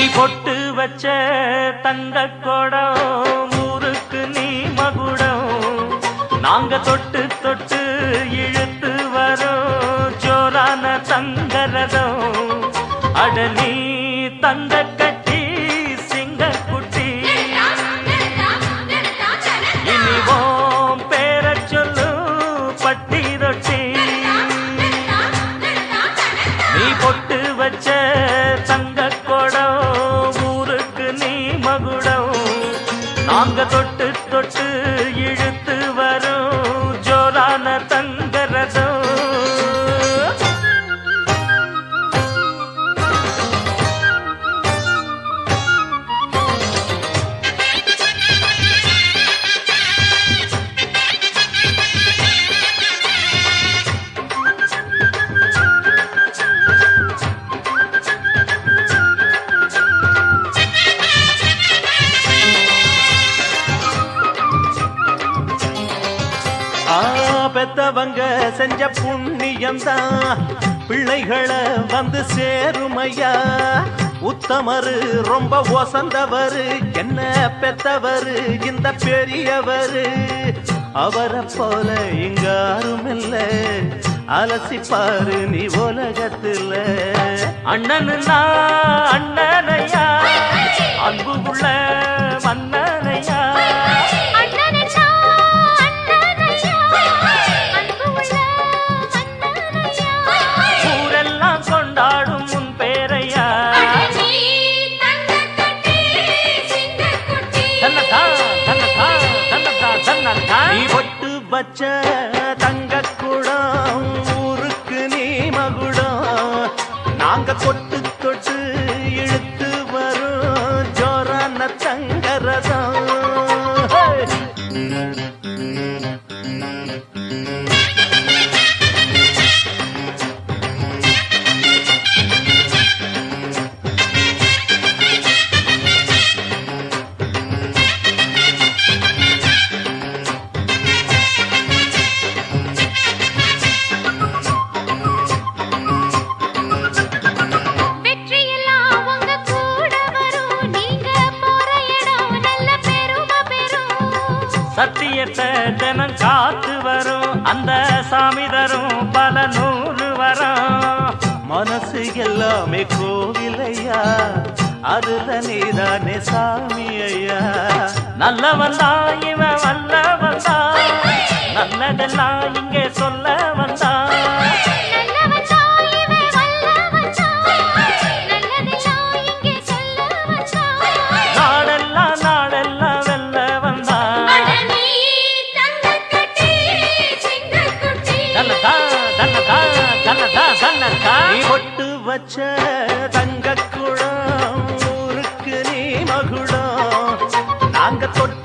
நீ பொட்டு வச்ச தங்க கோடம் ஊருக்கு நீ மகுடம் நாங்க தொட்டு தொட்டு இழுத்து வரோம் ஜோரான தங்கரதம் அட நீ தங்க கட்டி சிங்க குட்டி இனிவோம் பேர சொல்லு பட்டி ரொட்டி நீ பொட்டு வச்ச தங்க கோடம் ஊருக்கு நீ மகுடம் நாங்க தொட்டு தொட்டு இழுத்து வரும் ஜோரான தங்கரதம் பெத்தவங்க செஞ்ச புண்ணியம்தான் பிள்ளைகளை வந்து சேருமையா உத்தமரு ரொம்ப ஒசந்தவரு என்ன பெத்தவரு இந்த பெரியவரு அவரை போல இங்காரும் இல்ல அலசிப்பாரு நீ உலகத்துல அண்ணனுன்னா அண்ணனையா அன்புக்குள்ள மன்னனையா நீ பொட்டு வச்ச தங்க குடம் ஊருக்கு நீ மகுடம் நாங்க தொட்டு தொட்டு இழுத்து வரும் ஜோரான தங்கரதம் சத்தியத்தை தினம் காத்து வரும் அந்த சாமி தரும் பல நூறு வரும் மனசு எல்லாமே கோவிலையா அதுல நீதானே சாமி ஐயா நல்லவன் தான் இவன் வல்லவன் தான் நல்லதெல்லாம் இங்கே சொல்ல வந்தான் நீ பொட்டு வச்ச தங்க குடம் ஊருக்கு நீ மகுடம் நாங்க தொட்டு